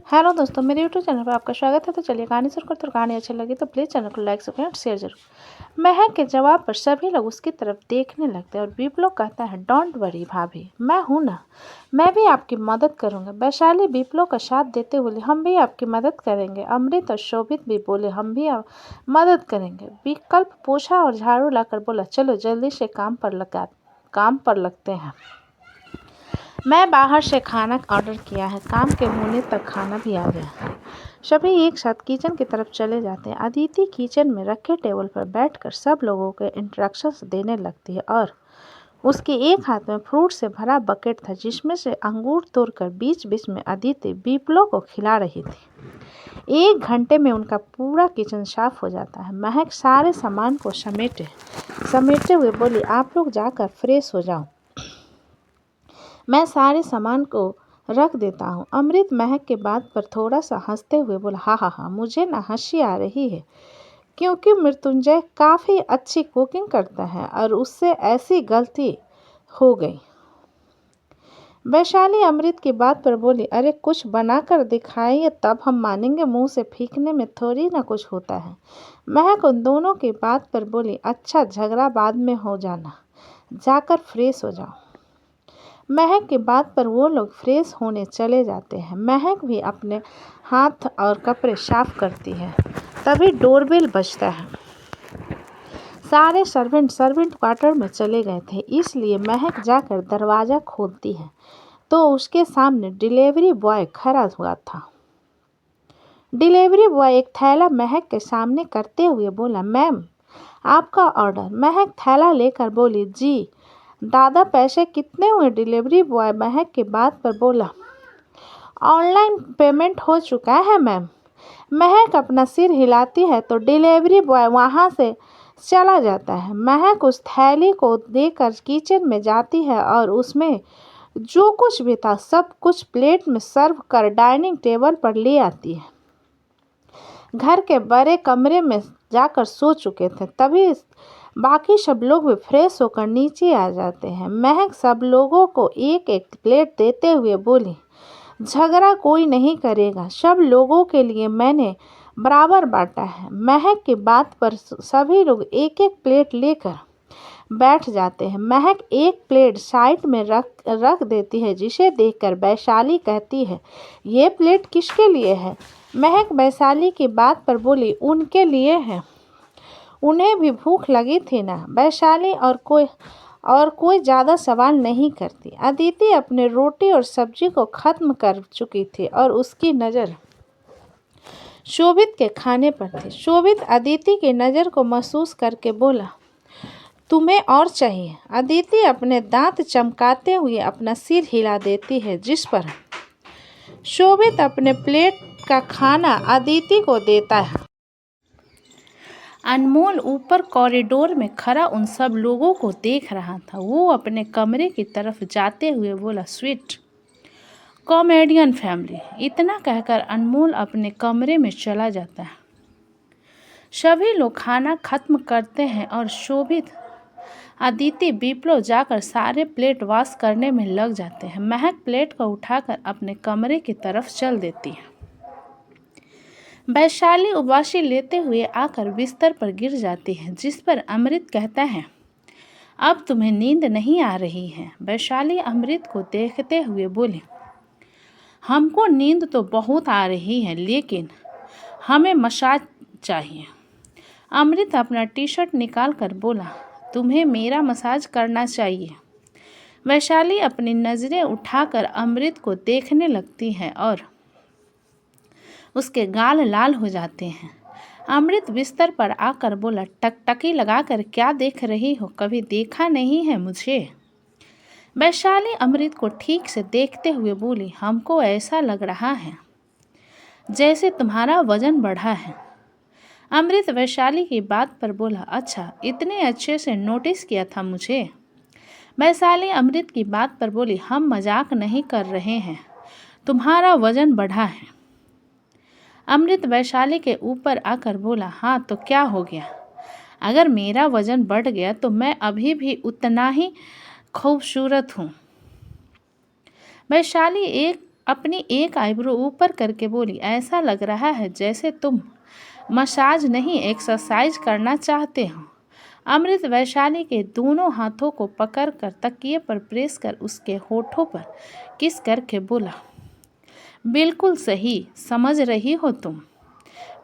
Hello दोस्तों, मेरे YouTube channel पर आपका स्वागत है। तो चलिए कहानी शुरू करते हैं। कहानी अच्छी लगी तो प्लीज़ चैनल को लाइक सब्सक्राइब शेयर जरूर। महक के जवाब पर सभी लोग उसकी तरफ देखने लगते हैं और विप्लव कहता है, डोंट वरी भाभी, मैं हूँ ना, मैं भी आपकी मदद करूँगा। वैशाली विप्लव का साथ देते हुए बोली, हम भी आपकी मदद करेंगे। अमृत और शोभित भी बोले, हम भी मदद करेंगे। विकल्प पोछा और झाड़ू लाकर बोला, चलो जल्दी से काम पर लगते हैं। मैं बाहर से खाना ऑर्डर किया है, काम के होने तक खाना भी आ गया। सभी एक साथ किचन की तरफ चले जाते हैं। अदिति किचन में रखे टेबल पर बैठकर सब लोगों के इंस्ट्रक्शंस देने लगती है और उसके एक हाथ में फ्रूट से भरा बकेट था जिसमें से अंगूर तोड़कर बीच बीच में अदिति विप्लव को खिला रही थी। 1 घंटे में उनका पूरा किचन साफ हो जाता है। महक सारे सामान को समेटे हुए बोली, आप लोग जाकर फ्रेश हो जाओ, मैं सारे सामान को रख देता हूँ। अमृत महक के बात पर थोड़ा सा हंसते हुए बोला, हाँ, मुझे ना हंसी आ रही है क्योंकि मृत्युंजय काफ़ी अच्छी कुकिंग करता है और उससे ऐसी गलती हो गई। वैशाली अमृत की बात पर बोली, अरे कुछ बनाकर दिखाइए तब हम मानेंगे, मुंह से फेंकने में थोड़ी ना कुछ होता है। महक उन दोनों की बात पर बोली, अच्छा झगड़ा बाद में हो जाना, जाकर फ्रेश हो जाओ। महक की बात पर वो लोग फ्रेश होने चले जाते हैं। महक भी अपने हाथ और कपड़े साफ करती है। तभी डोरबेल बजता है। सारे सर्वेंट क्वार्टर में चले गए थे, इसलिए महक जाकर दरवाज़ा खोलती है तो उसके सामने डिलीवरी बॉय खड़ा हुआ था। डिलीवरी बॉय एक थैला महक के सामने करते हुए बोला, मैम आपका ऑर्डर। महक थैला लेकर बोली, जी दादा पैसे कितने हुए? डिलीवरी बॉय महक की बात पर बोला, ऑनलाइन पेमेंट हो चुका है मैम। महक अपना सिर हिलाती है तो डिलीवरी बॉय वहाँ से चला जाता है। महक उस थैली को देकर किचन में जाती है और उसमें जो कुछ भी था सब कुछ प्लेट में सर्व कर डाइनिंग टेबल पर ले आती है। घर के बड़े कमरे में जाकर सो चुके थे। तभी बाकी सब लोग भी फ्रेश होकर नीचे आ जाते हैं। महक सब लोगों को एक एक प्लेट देते हुए बोली, झगड़ा कोई नहीं करेगा, सब लोगों के लिए मैंने बराबर बांटा है। महक की बात पर सभी लोग एक एक प्लेट लेकर बैठ जाते हैं। महक एक प्लेट साइड में रख देती है जिसे देखकर वैशाली कहती है, ये प्लेट किसके लिए है? महक वैशाली की बात पर बोली, उनके लिए है, उन्हें भी भूख लगी थी ना। वैशाली और कोई ज़्यादा सवाल नहीं करती। अदिति अपने रोटी और सब्जी को ख़त्म कर चुकी थी और उसकी नज़र शोभित के खाने पर थी। शोभित अदिति की नज़र को महसूस करके बोला, तुम्हें और चाहिए? अदिति अपने दांत चमकाते हुए अपना सिर हिला देती है जिस पर शोभित अपने प्लेट का खाना अदिति को देता है। अनमोल ऊपर कॉरिडोर में खड़ा उन सब लोगों को देख रहा था। वो अपने कमरे की तरफ जाते हुए बोला, स्वीट कॉमेडियन फैमिली। इतना कहकर अनमोल अपने कमरे में चला जाता है। सभी लोग खाना खत्म करते हैं और शोभित अदिति विप्लव जाकर सारे प्लेट वॉश करने में लग जाते हैं। महक प्लेट को उठाकर अपने कमरे की तरफ चल देती है। वैशाली उबासी लेते हुए आकर बिस्तर पर गिर जाती है जिस पर अमृत कहता है, अब तुम्हें नींद नहीं आ रही है? वैशाली अमृत को देखते हुए बोली, हमको नींद तो बहुत आ रही है लेकिन हमें मसाज चाहिए। अमृत अपना टी शर्ट निकाल कर बोला, तुम्हें मेरा मसाज करना चाहिए। वैशाली अपनी नज़रें उठाकर अमृत को देखने लगती है और उसके गाल लाल हो जाते हैं। अमृत बिस्तर पर आकर बोला, टकटकी लगाकर क्या देख रही हो? कभी देखा नहीं है मुझे? वैशाली अमृत को ठीक से देखते हुए बोली, हमको ऐसा लग रहा है जैसे तुम्हारा वजन बढ़ा है। अमृत वैशाली की बात पर बोला, अच्छा इतने अच्छे से नोटिस किया था मुझे? वैशाली अमृत की बात पर बोली, हम मजाक नहीं कर रहे हैं, तुम्हारा वजन बढ़ा है। अमृत वैशाली के ऊपर आकर बोला, हाँ तो क्या हो गया? अगर मेरा वजन बढ़ गया तो मैं अभी भी उतना ही खूबसूरत हूँ। वैशाली एक अपनी एक आईब्रो ऊपर करके बोली, ऐसा लग रहा है जैसे तुम मसाज नहीं एक्सरसाइज करना चाहते हो। अमृत वैशाली के दोनों हाथों को पकड़कर तकिए पर प्रेस कर उसके होठों पर किस करके बोला, बिल्कुल सही समझ रही हो तुम।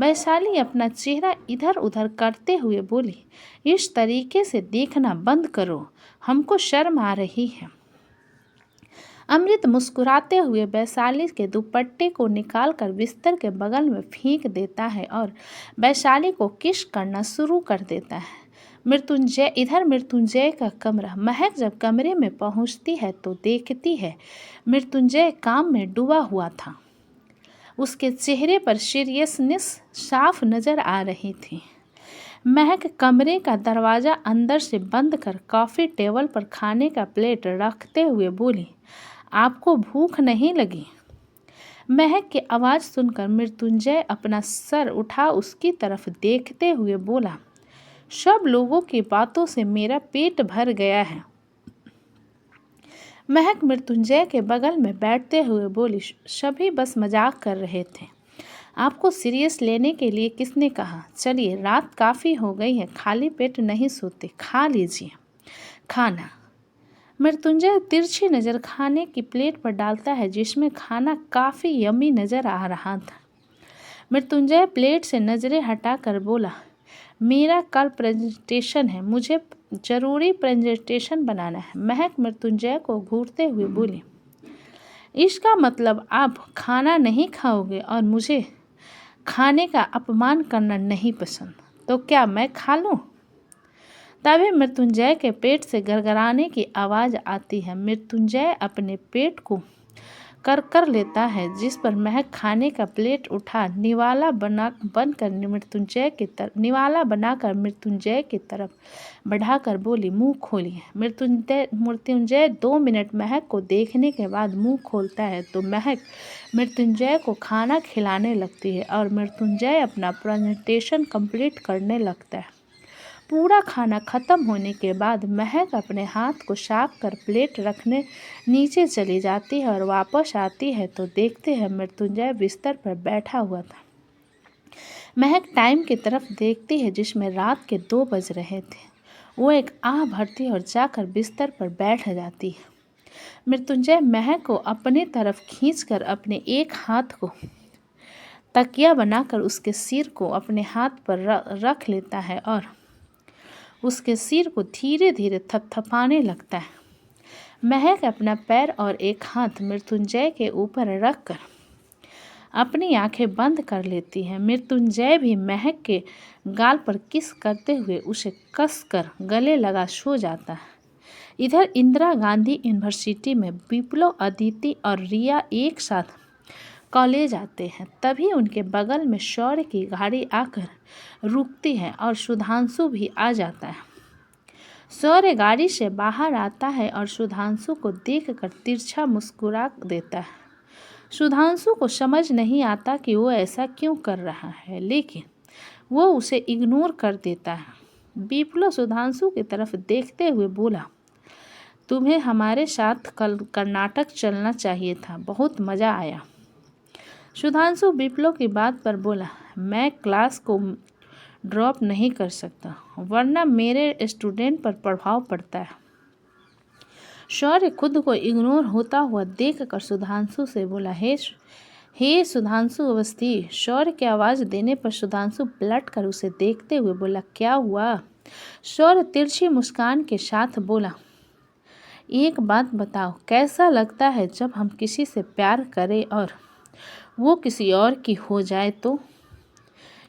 वैशाली अपना चेहरा इधर उधर करते हुए बोली, इस तरीके से देखना बंद करो, हमको शर्म आ रही है। अमृत मुस्कुराते हुए वैशाली के दुपट्टे को निकालकर बिस्तर के बगल में फेंक देता है और वैशाली को किस करना शुरू कर देता है। मृत्युंजय का कमरा। महक जब कमरे में पहुंचती है तो देखती है मृत्युंजय काम में डूबा हुआ था। उसके चेहरे पर सीरियसनेस साफ नजर आ रही थी। महक कमरे का दरवाज़ा अंदर से बंद कर कॉफ़ी टेबल पर खाने का प्लेट रखते हुए बोली, आपको भूख नहीं लगी? महक की आवाज़ सुनकर मृत्युंजय अपना सर उठा उसकी तरफ देखते हुए बोला, सब लोगों की बातों से मेरा पेट भर गया है। महक मृत्युंजय के बगल में बैठते हुए बोली, सभी बस मजाक कर रहे थे, आपको सीरियस लेने के लिए किसने कहा? चलिए रात काफ़ी हो गई है, खाली पेट नहीं सोते, खा लीजिए खाना। मृत्युंजय तिरछी नज़र खाने की प्लेट पर डालता है जिसमें खाना काफ़ी यम्मी नज़र आ रहा था। मृत्युंजय प्लेट से नज़रें हटाकर बोला, मेरा कल प्रेजेंटेशन है, मुझे ज़रूरी प्रेजेंटेशन बनाना है। महक मृत्युंजय को घूरते हुए बोली, इसका मतलब आप खाना नहीं खाओगे और मुझे खाने का अपमान करना नहीं पसंद, तो क्या मैं खा लूँ? तभी मृत्युंजय के पेट से गड़गड़ाने की आवाज़ आती है। मृत्युंजय अपने पेट को कर लेता है जिस पर महक खाने का प्लेट उठा निवाला बनाकर मृत्युंजय की तरफ बढ़ाकर बोली, मुंह खोलिए। मृत्युंजय 2 मिनट महक को देखने के बाद मुंह खोलता है तो महक मृत्युंजय को खाना खिलाने लगती है और मृत्युंजय अपना प्रेजेंटेशन कंप्लीट करने लगता है। पूरा खाना खत्म होने के बाद महक अपने हाथ को साफ कर प्लेट रखने नीचे चली जाती है और वापस आती है तो देखते हैं मृत्युंजय बिस्तर पर बैठा हुआ था। महक टाइम की तरफ देखती है जिसमें रात के 2 बज रहे थे। वो एक आह भरती और जाकर बिस्तर पर बैठ जाती है। मृत्युंजय महक को अपनी तरफ खींचकर अपने एक हाथ को तकिया बनाकर उसके सिर को अपने हाथ पर रख लेता है और उसके सिर को धीरे धीरे थपथपाने लगता है। महक अपना पैर और एक हाथ मृत्युंजय के ऊपर रखकर अपनी आंखें बंद कर लेती है। मृत्युंजय भी महक के गाल पर किस करते हुए उसे कसकर गले लगा सो जाता है। इधर इंदिरा गांधी यूनिवर्सिटी में विप्लव, अदिति और रिया एक साथ कॉलेज आते हैं। तभी उनके बगल में शौर्य की गाड़ी आकर रुकती है और सुधांशु भी आ जाता है। शौर्य गाड़ी से बाहर आता है और सुधांशु को देखकर तिरछा मुस्कुरा देता है। सुधांशु को समझ नहीं आता कि वो ऐसा क्यों कर रहा है, लेकिन वो उसे इग्नोर कर देता है। विप्लव सुधांशु की तरफ देखते हुए बोला, तुम्हें हमारे साथ कल कर्नाटक चलना चाहिए था, बहुत मज़ा आया। सुधांशु विप्लव की बात पर बोला, मैं क्लास को ड्रॉप नहीं कर सकता वरना मेरे स्टूडेंट पर प्रभाव पड़ता है। शौर्य खुद को इग्नोर होता हुआ देखकर सुधांशु से बोला, हे सुधांशु अवस्थी। शौर्य की आवाज़ देने पर सुधांशु पलट कर उसे देखते हुए बोला, क्या हुआ? शौर्य तिरछी मुस्कान के साथ बोला, एक बात बताओ, कैसा लगता है जब हम किसी से प्यार करें और वो किसी और की हो जाए तो?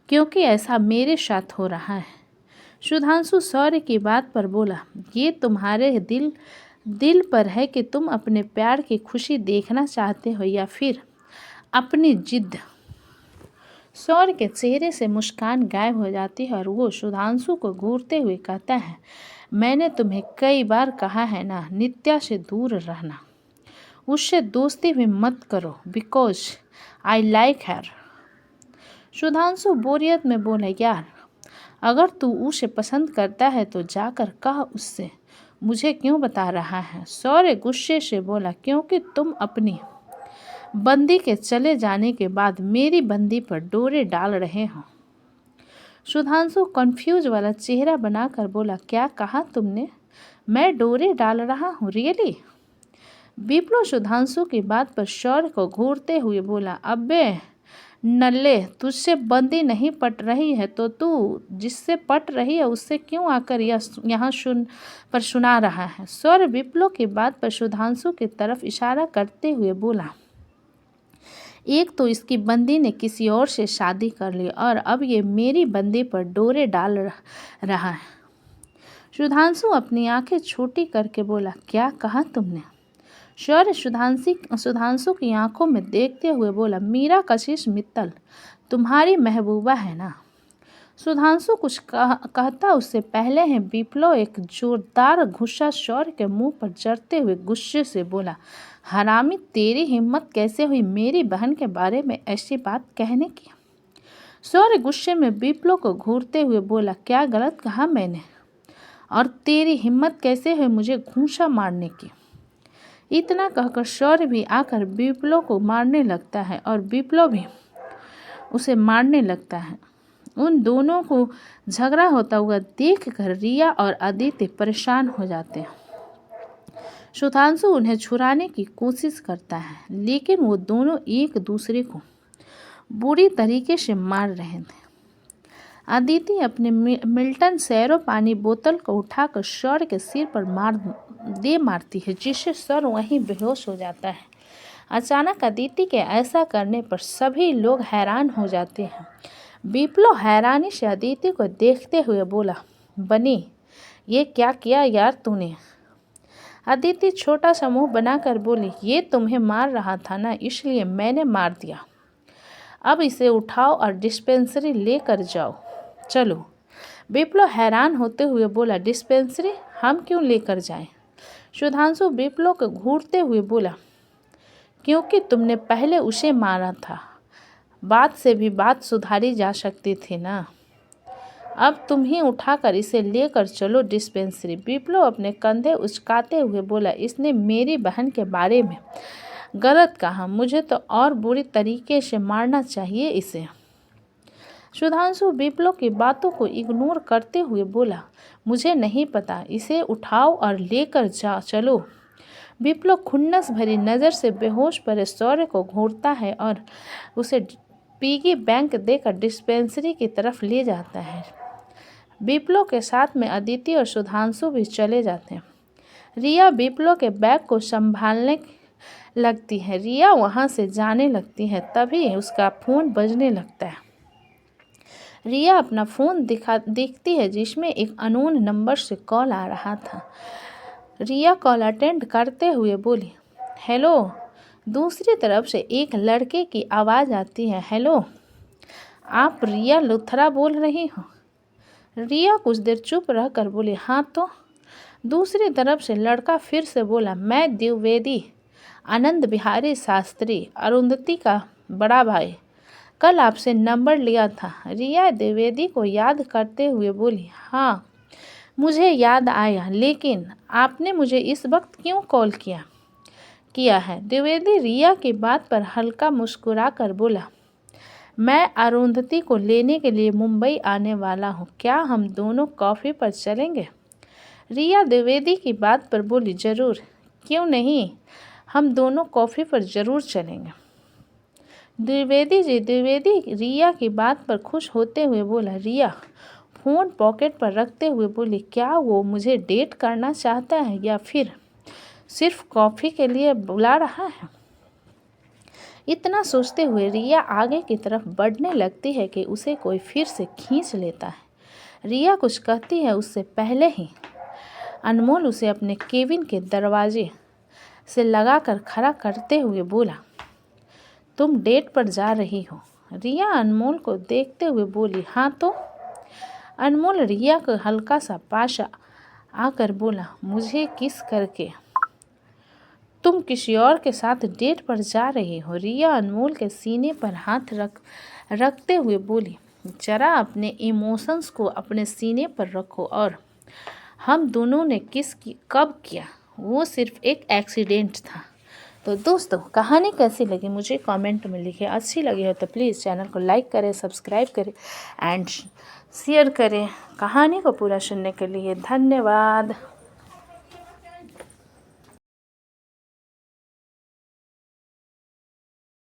क्योंकि ऐसा मेरे साथ हो रहा है। सुधांशु शौर्य की बात पर बोला, ये तुम्हारे दिल पर है कि तुम अपने प्यार की खुशी देखना चाहते हो या फिर अपनी जिद। शौर्य के चेहरे से मुस्कान गायब हो जाती है और वो सुधांशु को घूरते हुए कहता है, मैंने तुम्हें कई बार कहा है ना, नित्या से दूर रहना, उससे दोस्ती भी मत करो, बिकॉज आई लाइक हर। सुधांशु बोरियत में बोला, यार अगर तू उसे पसंद करता है तो जाकर कह उससे, मुझे क्यों बता रहा है? शौर्य गुस्से से बोला, क्योंकि तुम अपनी बंदी के चले जाने के बाद मेरी बंदी पर डोरे डाल रहे हो। सुधांशु कंफ्यूज वाला चेहरा बनाकर बोला, क्या कहा तुमने? मैं डोरे डाल रहा हूँ? रियली? विप्लो सुधांशु की बात पर शौर्य को घूरते हुए बोला, अबे नल्ले, तुझसे बंदी नहीं पट रही है तो तू जिससे पट रही है उससे क्यों आकर यहाँ सुना रहा है? शौर्य विप्लो की बात पर सुधांशु की तरफ इशारा करते हुए बोला, एक तो इसकी बंदी ने किसी और से शादी कर ली और अब ये मेरी बंदी पर डोरे डाल रहा है। सुधांशु अपनी आंखें छोटी करके बोला, क्या कहा तुमने? शौर्य सुधांशु की आंखों में देखते हुए बोला, मीरा कशिश मित्तल तुम्हारी महबूबा है ना? सुधांशु कुछ कहता उससे पहले ही विप्लो एक जोरदार घुस्सा शौर्य के मुंह पर जड़ते हुए गुस्से से बोला, हरामी, तेरी हिम्मत कैसे हुई मेरी बहन के बारे में ऐसी बात कहने की? शौर्य गुस्से में विप्लो को घूरते हुए बोला, क्या गलत कहा मैंने? और तेरी हिम्मत कैसे हुई मुझे घूंसा मारने की? इतना कहकर शौर्य भी आकर विप्लो को मारने लगता है और विप्लो भी उसे मारने लगता है। उन दोनों को झगड़ा होता हुआ देखकर रिया और आदित्य परेशान हो जाते हैं। सुधांशु उन्हें छुड़ाने की कोशिश करता है लेकिन वो दोनों एक दूसरे को बुरी तरीके से मार रहे थे। आदित्य अपने मिल्टन सैरो पानी बोतल को उठाकर शौर्य के सिर पर मारती है जिससे सर वहीं बेहोश हो जाता है। अचानक आदित्य के ऐसा करने पर सभी लोग हैरान हो जाते हैं। विप्लो हैरानी से आदित्य को देखते हुए बोला, बनी, ये क्या किया यार तूने? आदित्य छोटा सा मुंह बनाकर बोली, ये तुम्हें मार रहा था ना, इसलिए मैंने मार दिया। अब इसे उठाओ और डिस्पेंसरी लेकर जाओ। चलो। विप्लो हैरान होते हुए बोला, डिस्पेंसरी? हम क्यों लेकर जाएं? सुधांशु विप्लो को घूरते हुए बोला, क्योंकि तुमने पहले उसे मारा था। बात से भी बात सुधारी जा सकती थी ना। अब तुम ही उठाकर इसे लेकर चलो डिस्पेंसरी। विप्लो अपने कंधे उचकाते हुए बोला, इसने मेरी बहन के बारे में गलत कहा, मुझे तो और बुरी तरीके से मारना चाहिए इसे। सुधांशु विप्लो की बातों को इग्नोर करते हुए बोला, मुझे नहीं पता, इसे उठाओ और लेकर चलो। विप्लो खुन्नस भरी नज़र से बेहोश पड़े शौर्य को घूरता है और उसे पिगी बैंक देकर डिस्पेंसरी की तरफ ले जाता है। विप्लो के साथ में अदिति और सुधांशु भी चले जाते हैं। रिया विप्लो के बैग को संभालने लगती है। रिया वहां से जाने लगती है तभी उसका फ़ोन बजने लगता है। रिया अपना फ़ोन देखती है जिसमें एक अननोन नंबर से कॉल आ रहा था। रिया कॉल अटेंड करते हुए बोली, हेलो। दूसरी तरफ से एक लड़के की आवाज़ आती है, हेलो, आप रिया लुथरा बोल रही हो? रिया कुछ देर चुप रहकर बोली, हाँ तो। दूसरी तरफ से लड़का फिर से बोला, मैं द्विवेदी आनंद बिहारी शास्त्री, अरुंधति का बड़ा भाई, कल आपसे नंबर लिया था। रिया द्विवेदी को याद करते हुए बोली, हाँ मुझे याद आया, लेकिन आपने मुझे इस वक्त क्यों कॉल किया है? द्विवेदी रिया की बात पर हल्का मुस्कुरा कर बोला, मैं अरुंधति को लेने के लिए मुंबई आने वाला हूँ, क्या हम दोनों कॉफ़ी पर चलेंगे? रिया द्विवेदी की बात पर बोली, ज़रूर, क्यों नहीं, हम दोनों कॉफ़ी पर ज़रूर चलेंगे। द्विवेदी रिया की बात पर खुश होते हुए बोला। रिया फ़ोन पॉकेट पर रखते हुए बोली, क्या वो मुझे डेट करना चाहता है या फिर सिर्फ कॉफ़ी के लिए बुला रहा है? इतना सोचते हुए रिया आगे की तरफ बढ़ने लगती है कि उसे कोई फिर से खींच लेता है। रिया कुछ कहती है उससे पहले ही अनमोल उसे अपने केबिन के दरवाजे से लगाकर खड़ा करते हुए बोला, तुम डेट पर जा रही हो? रिया अनमोल को देखते हुए बोली, हाँ तो। अनमोल रिया को हल्का सा पास आकर बोला, मुझे किस करके तुम किसी और के साथ डेट पर जा रही हो? रिया अनमोल के सीने पर हाथ रखते हुए बोली, जरा अपने इमोशंस को अपने सीने पर रखो और हम दोनों ने कब किया? वो सिर्फ एक एक्सीडेंट था। तो दोस्तों कहानी कैसी लगी मुझे कमेंट में लिखें। अच्छी लगी हो तो प्लीज़ चैनल को लाइक करें, सब्सक्राइब करें एंड शेयर करें। कहानी को पूरा सुनने के लिए धन्यवाद।